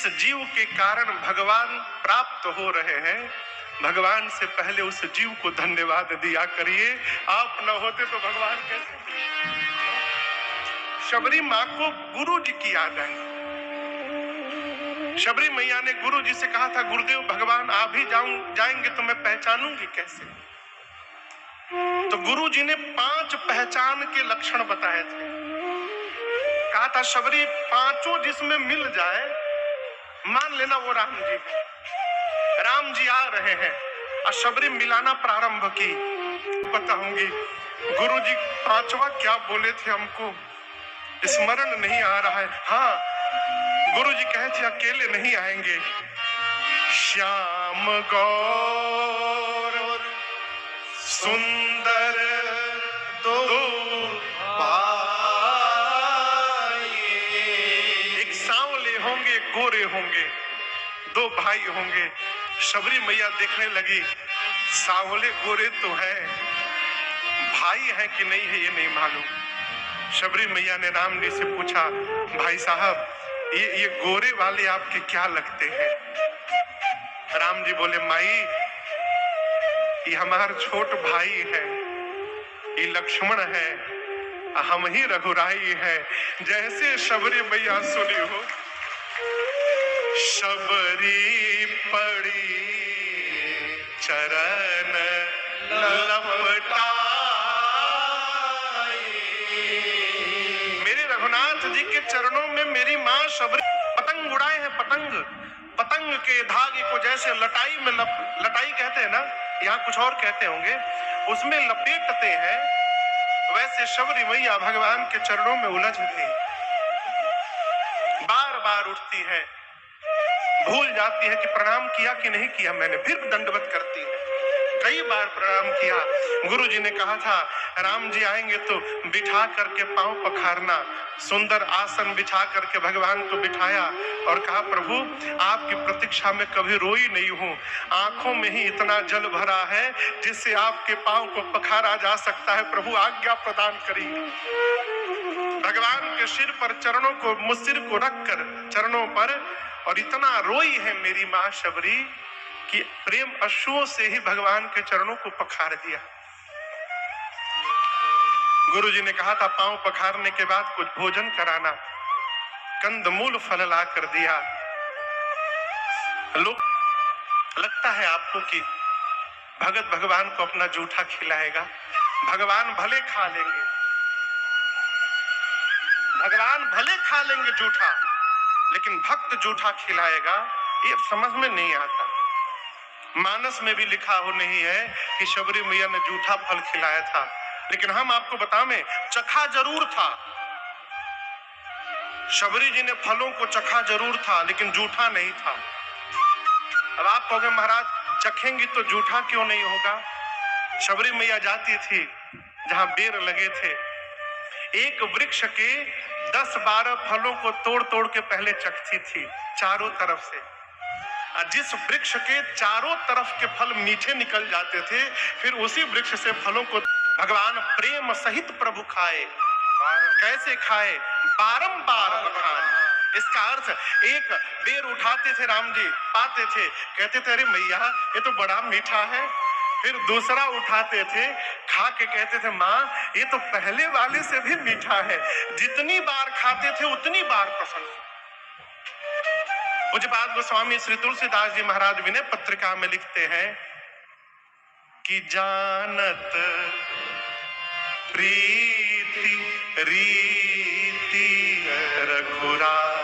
जिस जीव के कारण भगवान प्राप्त हो रहे हैं, भगवान से पहले उस जीव को धन्यवाद दिया करिए। आप न होते तो भगवान कैसे। शबरी माँ को गुरु जी की याद आई। शबरी मैया ने गुरु जी से कहा था, गुरुदेव भगवान आ भी जाएंगे तो मैं पहचानूंगी कैसे। तो गुरु जी ने 5 पहचान के लक्षण बताए थे। कहा था शबरी पांचों जिसमें मिल जाए मान लेना वो राम जी है। राम जी आ रहे हैं और शबरी मिलाना प्रारंभ की। बताऊंगी गुरु जी 5वां क्या बोले थे हमको स्मरण नहीं आ रहा है। हाँ, गुरु जी कहे थे अकेले नहीं आएंगे। श्याम गौर सुंदर दो भाई, एक सांवले होंगे गोरे होंगे, 2 भाई होंगे। शबरी मैया देखने लगी, सांवले गोरे तो है, भाई है कि नहीं है ये नहीं मालूम। शबरी मैया ने राम जी से पूछा, भाई साहब ये गोरे वाले आपके क्या लगते हैं। राम जी बोले, माई ये हमारा छोट भाई है, ये लक्ष्मण है, हम ही रघुराई है। जैसे शबरी मैया सुनी हो, शबरी पड़ी चरण लपटाई। मेरे रघुनाथ जी के चरणों में मेरी माँ शबरी पतंग उड़ाए हैं। पतंग के धागे को जैसे लटाई में लटाई कहते हैं ना, यहाँ कुछ और कहते होंगे, उसमें लपेटते हैं, वैसे शबरी मैया भगवान के चरणों में उलझ गई। बार बार उठती है, भूल जाती है कि प्रणाम किया कि नहीं किया मैंने, फिर दंडवत करती है। कई बार प्रणाम किया। गुरु जी ने कहा था राम जी आएंगे तो बिठा करके पांव पखारना। सुंदर आसन बिछा करके भगवान को बिठाया और कहा, प्रभु आपकी प्रतीक्षा में कभी रोई नहीं हूं, आंखों में ही इतना जल भरा है जिससे आपके पांव को पखारा जा सकता है, प्रभु आज्ञा प्रदान करिए। भगवान के सिर पर चरणों को, मुसिर को रखकर चरणों पर, और इतना रोई है मेरी मां शबरी कि प्रेम अश्रुओं से ही भगवान के चरणों को पखार दिया। गुरु जी ने कहा था पांव पखारने के बाद कुछ भोजन कराना, कंदमूल फल ला कर दिया। लोग लगता है आपको कि भगत भगवान को अपना जूठा खिलाएगा। भगवान भले खा लेंगे, भगवान भले खा लेंगे जूठा, लेकिन भक्त जूठा खिलाएगा ये समझ में नहीं आता। मानस में भी लिखा हो नहीं है कि शबरी मैया ने जूठा फल खिलाया था, लेकिन हम आपको बताएं चखा जरूर था। शबरी जी ने फलों को चखा जरूर था, लेकिन जूठा नहीं था। अब आप कहोगे महाराज चखेंगी तो जूठा क्यों नहीं होगा। शबरी मैया जाती थी जहां बेर लगे थे, एक वृक्ष के 10-12 फलों को तोड़ तोड़ के पहले चखती थी चारों तरफ से। जिस वृक्ष के चारों तरफ के फल मीठे निकल जाते थे, फिर उसी वृक्ष से फलों को भगवान प्रेम सहित प्रभु खाए। कैसे खाए, बारंबार बखान। इसका अर्थ एक बेर उठाते थे राम जी, पाते थे, कहते थे अरे मैया ये तो बड़ा मीठा है। फिर दूसरा उठाते थे, खा के कहते थे माँ ये तो पहले वाले से भी मीठा है। जितनी बार खाते थे उतनी बार प्रशंसा। पूज्यपाद गोस्वामी श्री तुलसीदास जी महाराज विनय पत्रिका में लिखते हैं कि जानत प्रीति रीति रघुराई।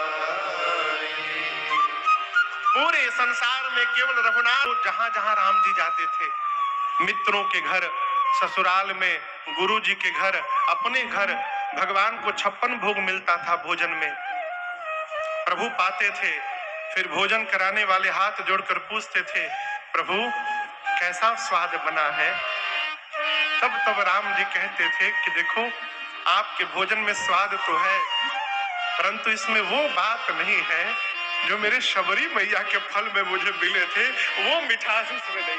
पूरे संसार में केवल रघुनाथ, जहां जहां राम जी जाते थे, मित्रों के घर, ससुराल में, गुरु जी के घर, अपने घर, भगवान को 56 भोग मिलता था भोजन में। प्रभु पाते थे, फिर भोजन कराने वाले हाथ जोड़कर पूछते थे प्रभु कैसा स्वाद बना है। तब राम जी कहते थे कि देखो आपके भोजन में स्वाद तो है, परंतु इसमें वो बात नहीं है जो मेरे शबरी मैया के फल में मुझे मिले थे, वो मिठास इसमें नहीं।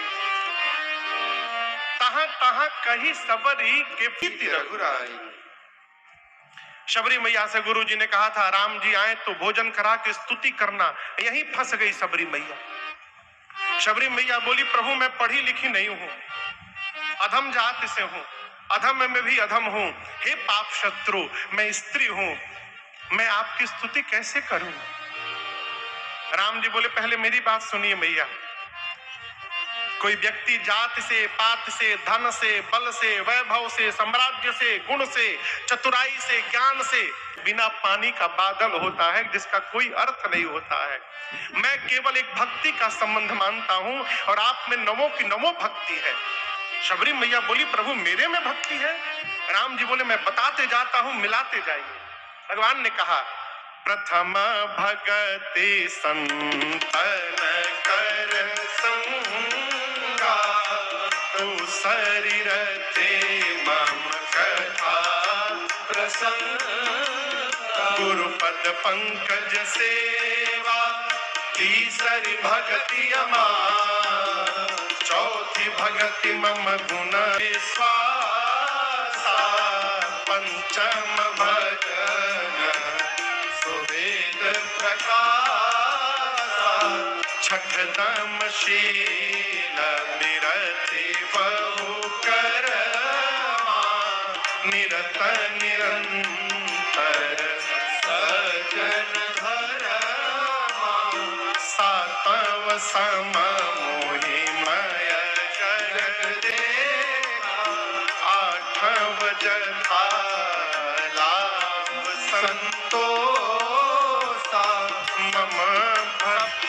तहां तहां कहीं सबरी के प्रीति रघुराई। शबरी मैया से गुरु जी ने कहा था राम जी आए तो भोजन करा के स्तुति करना, यहीं फंस गई शबरी मैया। शबरी मैया बोली प्रभु मैं पढ़ी लिखी नहीं हूं, अधम जाति से हूं, अधम में भी अधम हूं, हे पाप शत्रु मैं स्त्री हूं, मैं आपकी स्तुति कैसे करूं। राम जी बोले पहले मेरी बात सुनिए मैया, कोई व्यक्ति जाति से, पात से, धन से, बल से, वैभव से, साम्राज्य से, गुण से, चतुराई से, ज्ञान से बिना पानी का बादल होता है जिसका कोई अर्थ नहीं होता है। मैं केवल एक भक्ति का संबंध मानता हूं और आप में नमो की नमो भक्ति है। शबरी मैया बोली प्रभु मेरे में भक्ति है। राम जी बोले मैं बताते जाता हूं, मिलाते जाइए। भगवान ने कहा प्रथम भगति संतन कर संगा, तू शरीर ते मम कथा प्रसंग, गुरुपद पंकज सेवा तीसरी भक्ति अमार, चौथी भक्ति मम गुण विश्वासा, पंचम भजन सुवेद प्रकाशा, छठम शील विरति बहु करमा, निरत निरंतर सजन धरमा, सातव सम मोहि मय जग देवा, आठव जथा लाभ संतोषा, मम भक्त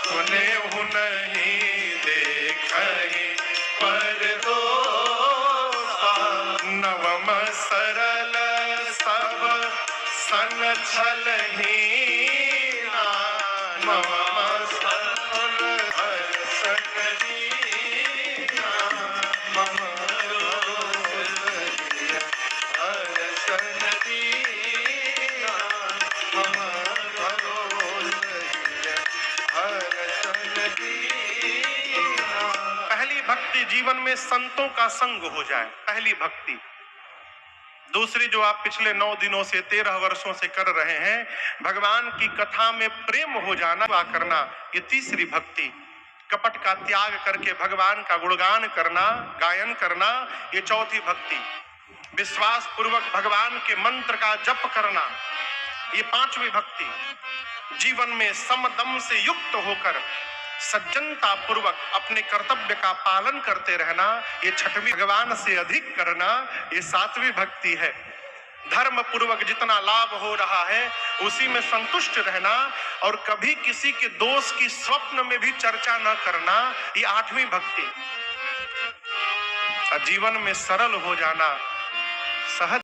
पुने नहीं देखहि पर दोषा, नवम सरल सब सन छलहीना, नवम सरल हर्षण दीना, मम हर्षण दीना, मम हर्षण दीना। पहली भक्ति जीवन में संतों का संग हो जाए, पहली भक्ति। दूसरी जो आप पिछले 9 दिनों से 13 वर्षों से कर रहे हैं, भगवान की कथा में प्रेम हो जाना करना, ये तीसरी भक्ति। कपट का त्याग करके भगवान का गुणगान करना, गायन करना, ये चौथी भक्ति। विश्वास पूर्वक भगवान के मंत्र का जप करना, ये पांचवी भक्ति। जीवन में समदम से युक्त होकर सज्जनता पूर्वक अपने कर्तव्य का पालन करते रहना, ये छठवीं। भगवान से अधिक करना, ये सातवीं भक्ति है। धर्म पूर्वक जितना लाभ हो रहा है उसी में संतुष्ट रहना और कभी किसी के दोष की स्वप्न में भी चर्चा न करना, ये आठवीं भक्ति। जीवन में सरल हो जाना, सहज